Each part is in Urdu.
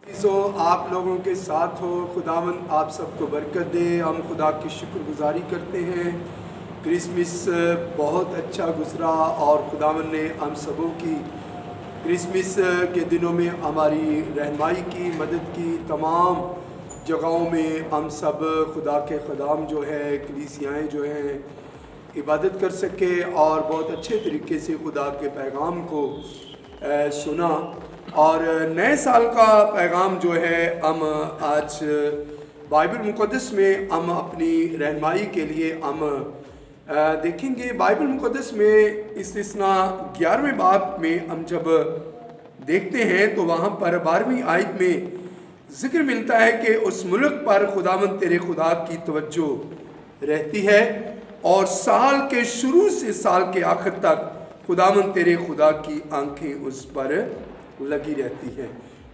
آپ لوگوں کے ساتھ ہو، خداوند آپ سب کو برکت دے۔ ہم خدا کی شکر گزاری کرتے ہیں۔ کرسمس بہت اچھا گزرا اور خداوند نے ہم سبوں کی کرسمس کے دنوں میں ہماری رہنمائی کی، مدد کی۔ تمام جگہوں میں ہم سب خدا کے خدام جو ہے، کلیسیائیں جو ہیں، عبادت کر سکے اور بہت اچھے طریقے سے خدا کے پیغام کو سنا۔ اور نئے سال کا پیغام جو ہے ہم آج بائبل مقدس میں ہم اپنی رہنمائی کے لیے ہم دیکھیں گے۔ بائبل مقدس میں استثناء 11ویں باب میں ہم جب دیکھتے ہیں تو وہاں پر 12ویں آیت میں ذکر ملتا ہے کہ اس ملک پر خداوند تیرے خدا کی توجہ رہتی ہے اور سال کے شروع سے سال کے آخر تک خداوند تیرے خدا کی آنکھیں اس پر لگی رہتی ہیں۔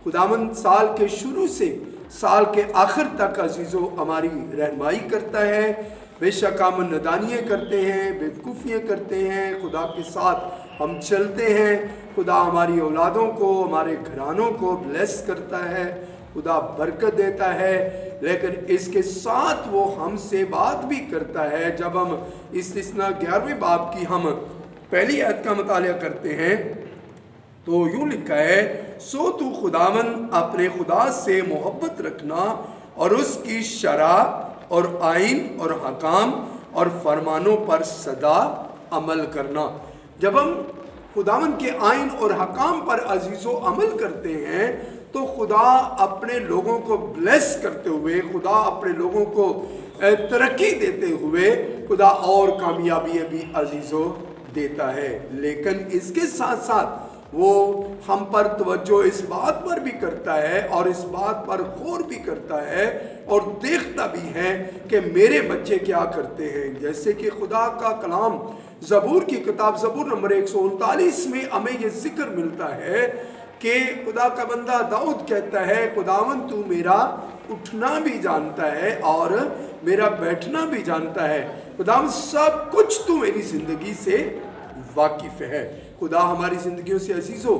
خداوند سال کے شروع سے سال کے آخر تک عزیزو ہماری رہنمائی کرتا ہے۔ بے شک ہم نادانیاں کرتے ہیں، بیوقوفیاں کرتے ہیں، خدا کے ساتھ ہم چلتے ہیں۔ خدا ہماری اولادوں کو، ہمارے گھرانوں کو بلیس کرتا ہے، خدا برکت دیتا ہے، لیکن اس کے ساتھ وہ ہم سے بات بھی کرتا ہے۔ جب ہم استثناء 11ویں باب کی ہم پہلی آیت کا مطالعہ کرتے ہیں تو یوں لکھا ہے، سو تو خداوند اپنے خدا سے محبت رکھنا اور اس کی شرع اور آئین اور حکام اور فرمانوں پر سدا عمل کرنا۔ جب ہم خداوند کے آئین اور حکام پر عزیزو عمل کرتے ہیں تو خدا اپنے لوگوں کو بلیس کرتے ہوئے، خدا اپنے لوگوں کو ترقی دیتے ہوئے خدا اور کامیابی بھی عزیزو دیتا ہے۔ لیکن اس کے ساتھ ساتھ وہ ہم پر توجہ اس بات پر بھی کرتا ہے اور اس بات پر غور بھی کرتا ہے اور دیکھتا بھی ہے کہ میرے بچے کیا کرتے ہیں۔ جیسے کہ خدا کا کلام زبور کی کتاب زبور نمبر 139 میں ہمیں یہ ذکر ملتا ہے کہ خدا کا بندہ داؤد کہتا ہے، خداوند تو میرا اٹھنا بھی جانتا ہے اور میرا بیٹھنا بھی جانتا ہے، خداوند سب کچھ تو میری زندگی سے واقف ہے۔ خدا ہماری زندگیوں سے عزیزو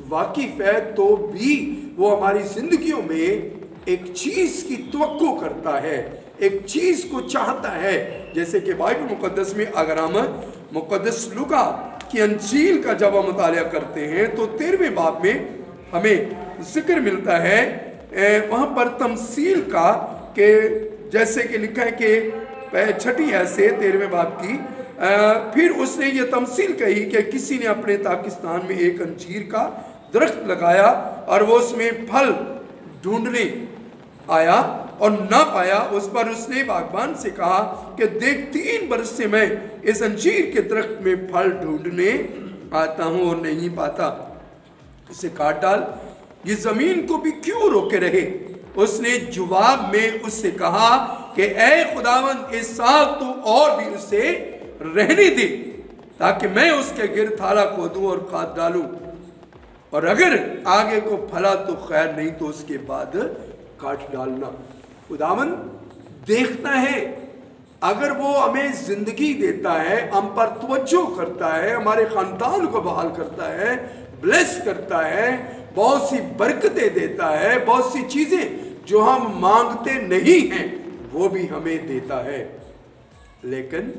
واقف ہے تو بھی وہ ہماری زندگیوں میں ایک چیز کی توقع کرتا ہے، ایک چیز کو چاہتا ہے۔ جیسے کہ بائبل مقدس میں اگر ہم مقدس لوکا کی انجیل کا جب ہم مطالعہ کرتے ہیں تو 13ویں باب میں ہمیں ذکر ملتا ہے وہاں پر تمثیل کا، کہ جیسے کہ لکھا ہے کہ چھٹی ایسے 13ویں باب کی، پھر اس نے یہ تمثیل کہی کہ کسی نے اپنے پاکستان میں ایک انجیر کا درخت لگایا اور وہ اس میں پھل ڈھونڈنے آیا اور نہ پایا۔ اس پر اس نے باغبان سے کہا کہ دیکھ 3 برس سے میں اس انجیر کے درخت میں پھل ڈھونڈنے آتا ہوں اور نہیں پاتا، اسے کاٹ ڈال، یہ زمین کو بھی کیوں روکے رہے۔ اس نے جواب میں اس سے کہا کہ اے خداوند اس سال تو اور بھی اسے رہنے دے تاکہ میں اس کے گرد تھالا کھودوں اور کھاد ڈالوں، اور اگر آگے کو پھلا تو خیر، نہیں تو اس کے بعد کاٹ ڈالنا۔ خداوند دیکھتا ہے، اگر وہ ہمیں زندگی دیتا ہے، ہم پر توجہ کرتا ہے، ہمارے خاندان کو بحال کرتا ہے، بلیس کرتا ہے، بہت سی برکتیں دیتا ہے، بہت سی چیزیں جو ہم مانگتے نہیں ہیں وہ بھی ہمیں دیتا ہے، لیکن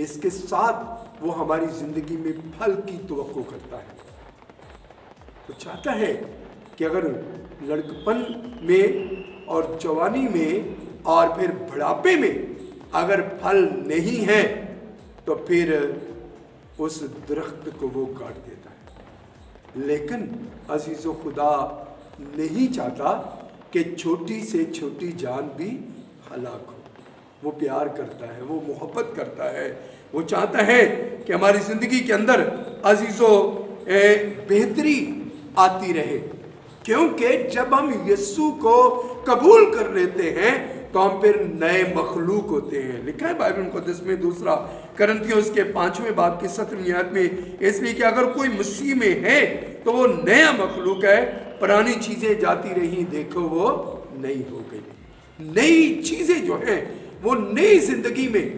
اس کے ساتھ وہ ہماری زندگی میں پھل کی توقع کرتا ہے۔ وہ چاہتا ہے کہ اگر لڑکپن میں اور جوانی میں اور پھر بڑھاپے میں اگر پھل نہیں ہے تو پھر اس درخت کو وہ کاٹ دیتا ہے۔ لیکن عزیز و خدا نہیں چاہتا کہ چھوٹی سے چھوٹی جان بھی ہلاک ہو۔ وہ پیار کرتا ہے، وہ محبت کرتا ہے، وہ چاہتا ہے کہ ہماری زندگی کے اندر عزیزو بہتری آتی رہے، کیونکہ جب ہم یسوع کو قبول کر لیتے ہیں تو ہم پھر نئے مخلوق ہوتے ہیں۔ لکھا ہے بائبل مقدس میں 2 کرنتھیوں اس کے 5ویں باب کی 7ویں آیت میں، اس لیے کہ اگر کوئی مسیح میں ہے تو وہ نیا مخلوق ہے، پرانی چیزیں جاتی رہیں، دیکھو وہ نئی ہو گئی۔ نئی چیزیں جو ہیں وہ نئی زندگی میں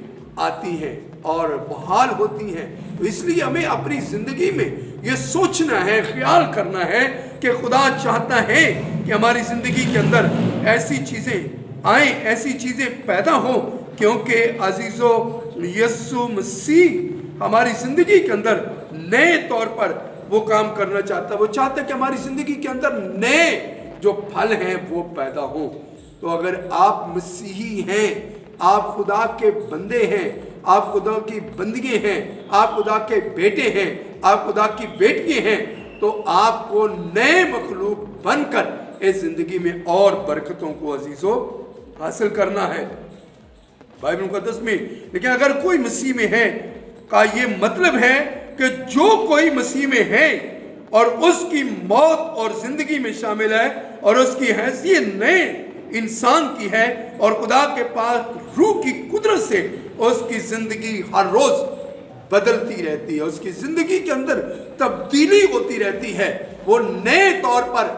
آتی ہیں اور بحال ہوتی ہیں۔ تو اس لیے ہمیں اپنی زندگی میں یہ سوچنا ہے، خیال کرنا ہے کہ خدا چاہتا ہے کہ ہماری زندگی کے اندر ایسی چیزیں آئیں، ایسی چیزیں پیدا ہوں، کیونکہ عزیزو یسوع مسیح ہماری زندگی کے اندر نئے طور پر وہ کام کرنا چاہتا ہے۔ وہ چاہتا ہے کہ ہماری زندگی کے اندر نئے جو پھل ہیں وہ پیدا ہوں۔ تو اگر آپ مسیحی ہیں، آپ خدا کے بندے ہیں، آپ خدا کی بندگی ہیں، آپ خدا کے بیٹے ہیں، آپ خدا کی بیٹی ہیں، تو آپ کو نئے مخلوق بن کر اس زندگی میں اور برکتوں کو عزیزو حاصل کرنا ہے۔ بائبل مقدس میں لیکن اگر کوئی مسیح میں ہے کا یہ مطلب ہے کہ جو کوئی مسیح میں ہے اور اس کی موت اور زندگی میں شامل ہے اور اس کی حیثیت نئے انسان کی ہے اور خدا کے پاس روح کی قدرت سے اس کی زندگی ہر روز بدلتی رہتی ہے، اس کی زندگی کے اندر تبدیلی ہوتی رہتی ہے، وہ نئے طور پر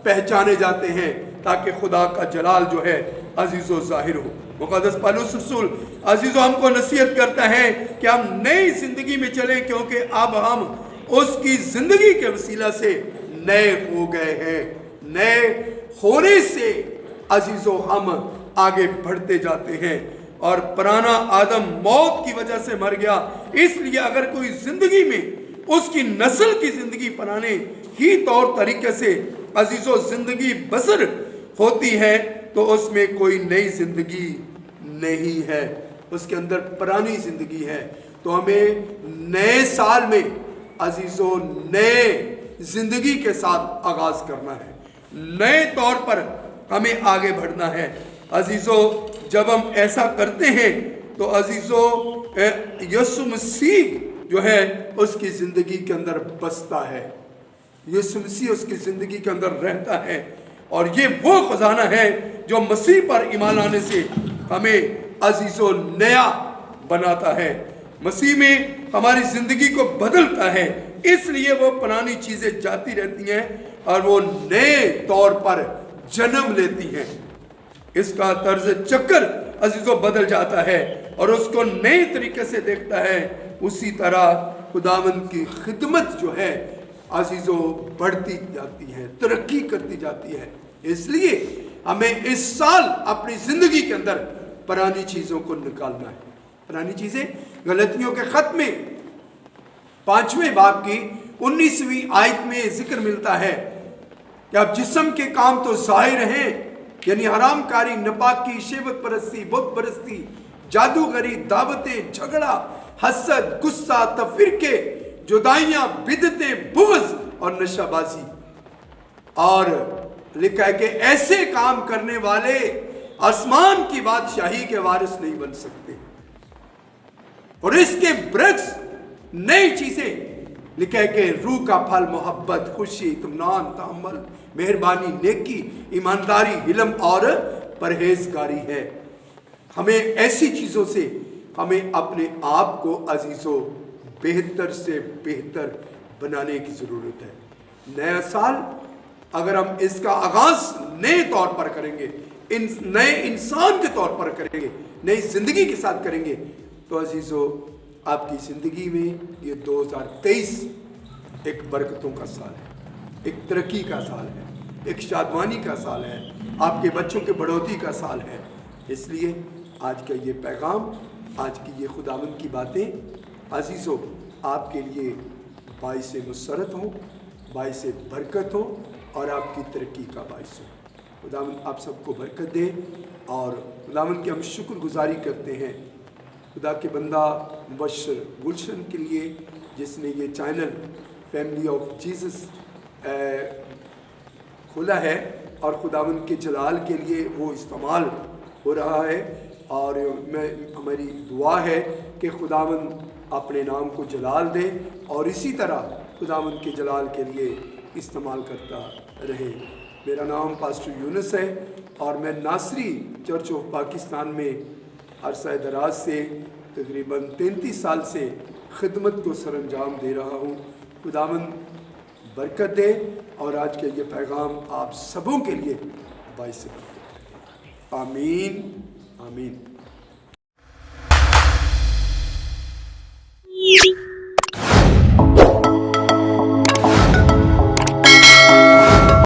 پہچانے جاتے ہیں تاکہ خدا کا جلال جو ہے عزیزو ظاہر ہو۔ مقدس پالوس رسول عزیزو ہم کو نصیحت کرتا ہے کہ ہم نئی زندگی میں چلیں، کیونکہ اب ہم اس کی زندگی کے وسیلہ سے نئے ہو گئے ہیں۔ نئے ہونے سے عزیزو ہم آگے بڑھتے جاتے ہیں، اور پرانا آدم موت کی وجہ سے مر گیا، اس لیے اگر کوئی زندگی میں اس کی نسل کی زندگی پرانے ہی طور طریقے سے عزیزو زندگی بسر ہوتی ہے تو اس میں کوئی نئی زندگی نہیں ہے، اس کے اندر پرانی زندگی ہے۔ تو ہمیں نئے سال میں عزیزو نئے زندگی کے ساتھ آغاز کرنا ہے، نئے طور پر ہمیں آگے بڑھنا ہے۔ عزیزو جب ہم ایسا کرتے ہیں تو عزیزو یسوع مسیح جو ہے اس کی زندگی کے اندر بستا ہے، یسوع مسیح اس کی زندگی کے اندر رہتا ہے، اور یہ وہ خزانہ ہے جو مسیح پر ایمان لانے سے ہمیں عزیزو نیا بناتا ہے، مسیح میں ہماری زندگی کو بدلتا ہے، اس لیے وہ پرانی چیزیں جاتی رہتی ہیں اور وہ نئے طور پر جنم لیتی ہیں۔ اس کا طرز چکر عزیزو بدل جاتا ہے اور اس کو نئے طریقے سے دیکھتا ہے۔ اسی طرح خداوند کی خدمت جو ہے عزیزو بڑھتی جاتی ہے، ترقی کرتی جاتی ہے۔ اس لیے ہمیں اس سال اپنی زندگی کے اندر پرانی چیزوں کو نکالنا ہے۔ پرانی چیزیں غلطیوں کے خط میں 5ویں باب کی 19ویں آیت میں ذکر ملتا ہے کہ اب جسم کے کام تو ظاہر ہیں، یعنی حرام کاری، نپاکی، شیوت پرستی، بت پرستی، جادوگری، دعوتیں، جھگڑا، حسد، غصہ، تفرقے، جدائیاں، بدعتیں، بغض اور نشہ بازی۔ اور لکھا ہے کہ ایسے کام کرنے والے آسمان کی بادشاہی کے وارث نہیں بن سکتے۔ اور اس کے برعکس نئی چیزیں لکھا ہے کہ روح کا پھل محبت، خوشی، اطمینان، تحمل، مہربانی، نیکی، ایمانداری، علم اور پرہیزگاری ہے۔ ہمیں ایسی چیزوں سے ہمیں اپنے آپ کو عزیزو بہتر سے بہتر بنانے کی ضرورت ہے۔ نیا سال اگر ہم اس کا آغاز نئے طور پر کریں گے، نئے انسان کے طور پر کریں گے، نئی زندگی کے ساتھ کریں گے، تو عزیزو آپ کی زندگی میں یہ 2023 ایک برکتوں کا سال ہے، ایک ترقی کا سال ہے، ایک شادمانی کا سال ہے، آپ کے بچوں کے بڑھوتری کا سال ہے۔ اس لیے آج کا یہ پیغام، آج کی یہ خداوند کی باتیں عزیزو آپ کے لیے باعث مسرت ہوں، باعث برکت ہوں اور آپ کی ترقی کا باعث ہو۔ خداوند آپ سب کو برکت دے، اور خداوند کی ہم شکر گزاری کرتے ہیں خدا کے بندہ مبشر گلشن کے لیے، جس نے یہ چینل فیملی آف جیزس کھولا ہے، اور خداوند کے جلال کے لیے وہ استعمال ہو رہا ہے، اور ہماری دعا ہے کہ خداوند اپنے نام کو جلال دے اور اسی طرح خداوند کے جلال کے لیے استعمال کرتا رہے۔ میرا نام پاسٹر یونس ہے اور میں ناصری چرچ آف پاکستان میں عرصہ دراز سے تقریباً 33 سال سے خدمت کو سر انجام دے رہا ہوں۔ خداوند برکت دے، اور آج کا یہ پیغام آپ سبوں کے لیے باعث برکت ہے۔ آمین آمین۔